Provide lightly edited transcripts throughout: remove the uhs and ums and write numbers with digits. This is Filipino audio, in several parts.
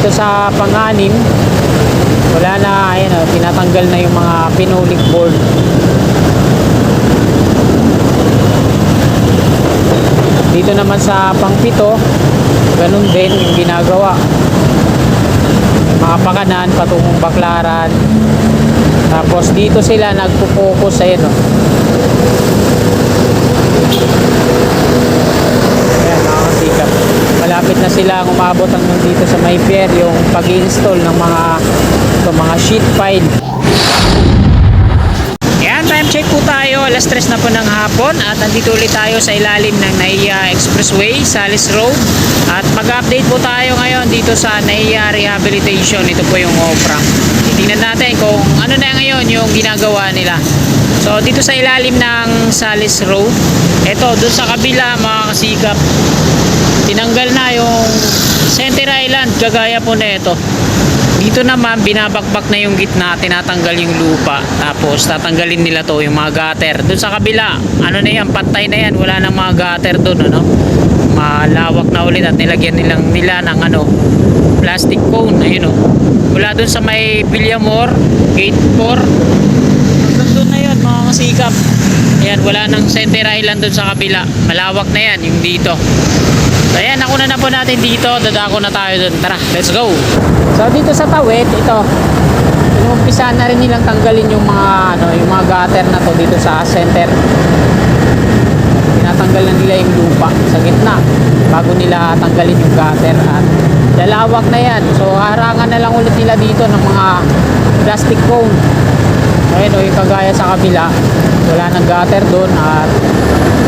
dito sa pang-anim, wala na, ayan o, tinatanggal na yung mga pinolik board. Dito naman sa pang-pito, ganun din yung ginagawa. Mga pakanan patungong Baclaran. Tapos dito sila nagpo-focus, ayan o. Ayan, nakakasikap. Malapit na sila umabot hanggang dito sa may pier, yung pag-i-install ng mga sheet pile. Ayan, time check po tayo. Alas 3 na po ng hapon at nandito ulit tayo sa ilalim ng NAIA Expressway, Salis Road. At mag-update po tayo ngayon dito sa NAIA Rehabilitation. Ito po yung OPRA. Titingnan natin kung ano na ngayon yung ginagawa nila. So dito sa ilalim ng Salis Road, ito dun sa kabila mga kasikap, tinanggal na yung center island kagaya po na ito. Dito naman binabakbak na yung gitna, tinatanggal yung lupa, tapos tatanggalin nila to yung mga gutter. Doon sa kabila, ano na yan, pantay na yan, wala nang mga gutter doon, ano, malawak na ulit at nilagyan nila ng ano, plastic cone, ayun o. Mula doon sa may Villamor, gate 4, hanggang doon na yun mga kasikap. Ayan, wala nang center island doon sa kabila, malawak na yan yung dito. So ayan, nakuna na po natin dito, dadako na tayo doon. Tara, let's go. So dito sa Tawid, ito, inumpisa na rin nilang tanggalin yung mga yung mga gutter na to dito sa center. Tinatanggal na nila yung lupa sa gitna bago nila tanggalin yung gutter at lalawak na yan. So harangan na lang ulit nila dito ng mga plastic cone. So ayun o, yung kagaya sa kabila, wala nang gutter doon at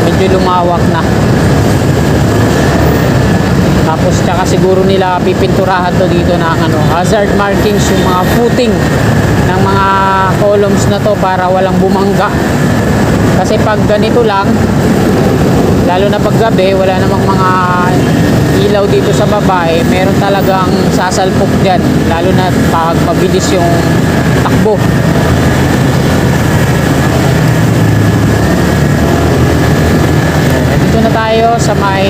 medyo lumawak na. Tapos tsaka siguro nila pipinturahan to dito ng hazard markings, yung mga footing ng mga columns na to para walang bumangga. Kasi pag ganito lang, lalo na pag gabi, wala namang mga ilaw dito sa baba, meron talagang sasalpok dyan, lalo na pag mabilis yung takbo. Dito na tayo sa may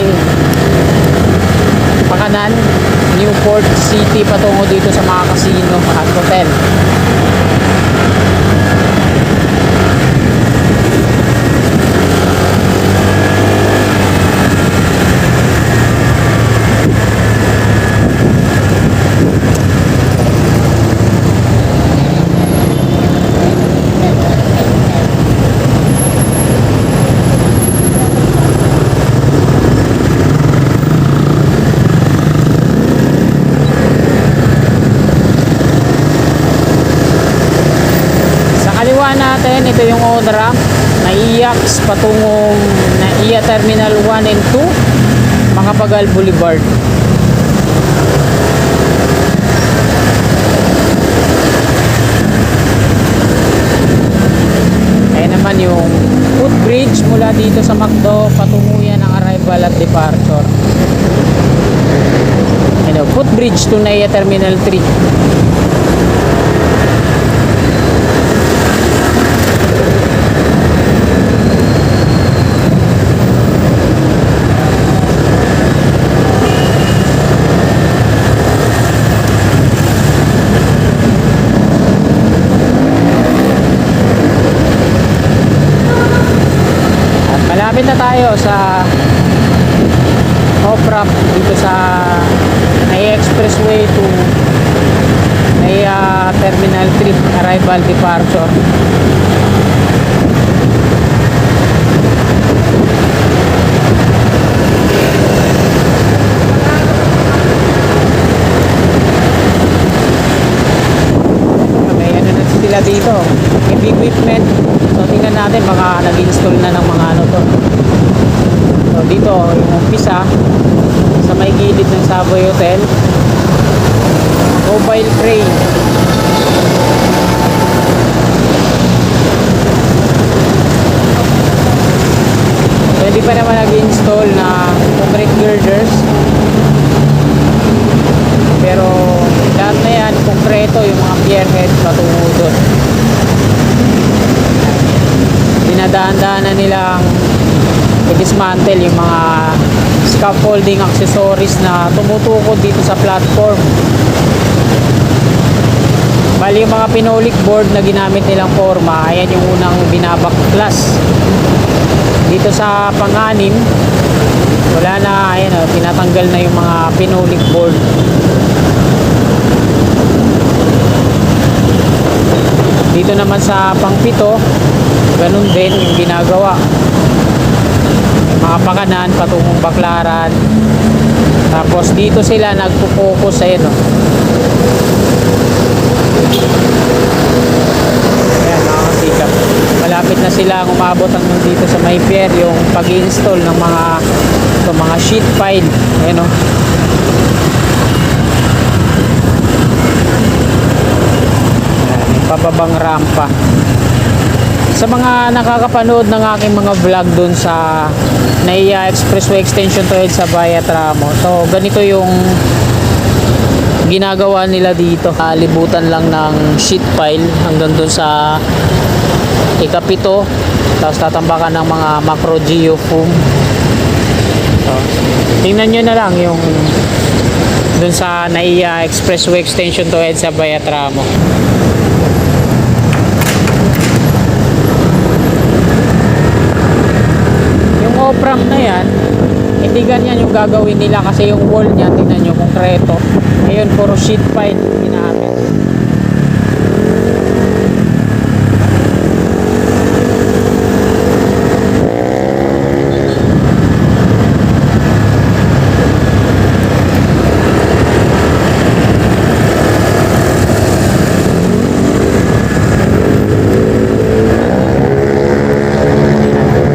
pakanan, Newport City, patungo dito sa mga casino at hotel. Natin, ito yung ONRA NAIAX patungong NAIA Terminal 1 and 2, Macapagal Boulevard. Ayan naman yung footbridge mula dito sa McDo, patungo yan ang arrival at departure. Ayan, footbridge to NAIA Terminal 3. Malapit na tayo sa off-ramp dito sa NAIA Expressway to NAIA Terminal 3 arrival departure. May ano na sila dito, heavy equipment. So tingnan natin, baka nag-install na ng mga ano to. So dito yung umpisa sa may gilid ng Savoy Hotel, mobile crane. So hindi pa naman nag-install na concrete girders, pero lahat na yan konkreto, yung mga pierhead patungo doon. Dinadaan-daan na nilang i-dismantle yung mga scaffolding accessories na tumutukod dito sa platform. Bali yung mga pinolik board na ginamit nilang forma, ayan yung unang binabaklas. Dito sa pang-anim, wala na, ayan o, tinatanggal na yung mga pinolik board. Dito naman sa pang-pito, ganun din yung ginagawa. Mga pakanan patungong baklaran. Tapos dito sila nagpo-focus, ayan o. Ayan, nakakasikap. Malapit na sila umabot hanggang dito sa may pier yung pag-install ng mga sheet pile. Ayan o. Ayan, yung pababang rampa. Sa mga nakakapanood ng aking mga vlog dun sa NAIA Expressway Extension to sa Bayatramo. So ganito yung ginagawa nila dito. Libutan lang ng sheet pile hanggang dun sa ikapito. Tapos tatambakan ng mga macro geofoam. So, tingnan nyo na lang yung dun sa NAIA Expressway Extension to sa Bayatramo. Yung opram na yan, hindi ganyan yung gagawin nila kasi yung wall niya, tingnan nyo, konkreto. Ngayon, puro sheet pile ginamit.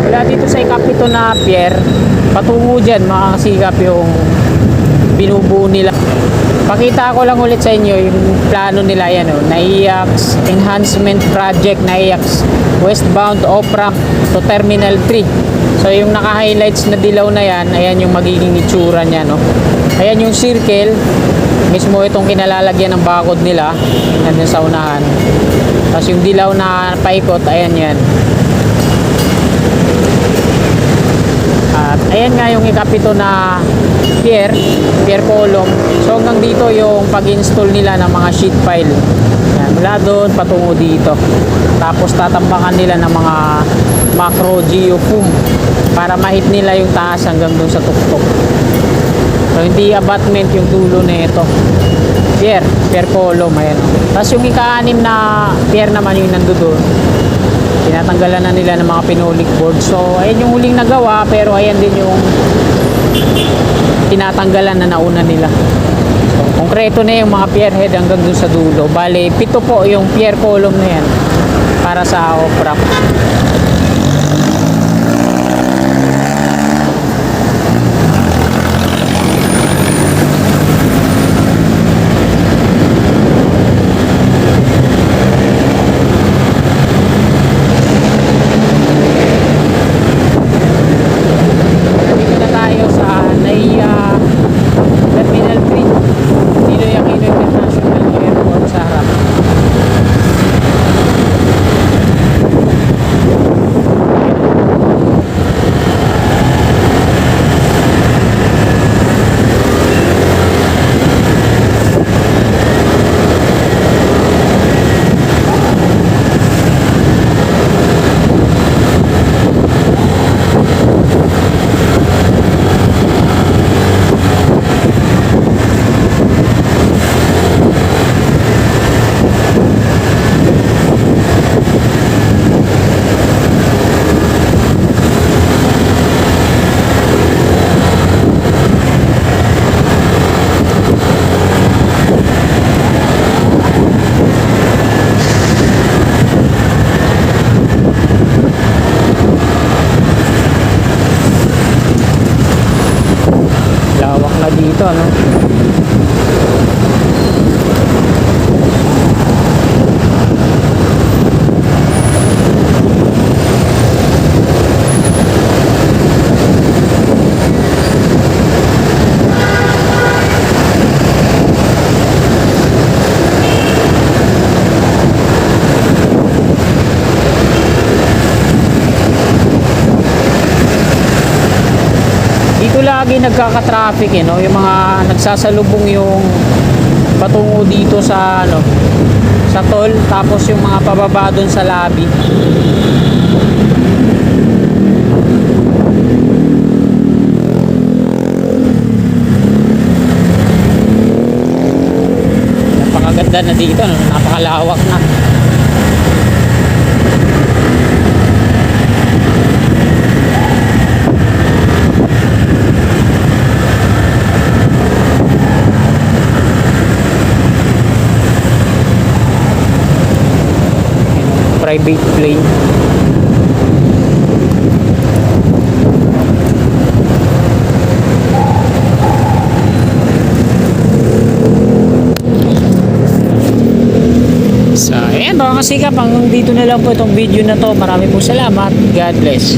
Wala dito sa ikapito na pier, patungo dyan makakasikap yung binubuo nila. Pakita ko lang ulit sa inyo yung plano nila, yan o, NAIAX Enhancement Project, NAIAX Westbound Off-Ramp to Terminal 3. So yung naka-highlights na dilaw na yan, ayan yung magiging itsura nya, no? Ayan yung circle, mismo itong kinalalagyan ng bakod nila, nandun sa unahan. Tapos yung dilaw na paikot, ayan yan. At ayan nga yung ikapito na pier column. So hanggang dito yung pag-install nila ng mga sheet pile. Yan, mula doon patungo dito. Tapos tatambakan nila ng mga macro geofoam para ma-hit nila yung taas hanggang doon sa tuktok. So hindi abutment yung dulo na ito. Pier column, ayan. Tapos yung ika-anim na pier naman yung nandoon. Tinatanggalan na nila ng mga pinolik board. So ayan yung huling nagawa, pero ayan din yung tinatanggalan na nauna nila. So konkreto na yung mga pier head hanggang dun sa dulo. Bale, 7 po yung pier column na yan para sa off-ramp. lagi nagkaka-traffic no? Yung mga nagsasalubong yung patungo dito sa ano, sa toll, tapos yung mga pababa doon sa lobby. Napakaganda na dito, no? Napakalawak na. Private plane. So, ayan mga kasikap, hanggang dito na lang po itong video na to. Maraming po salamat. God bless.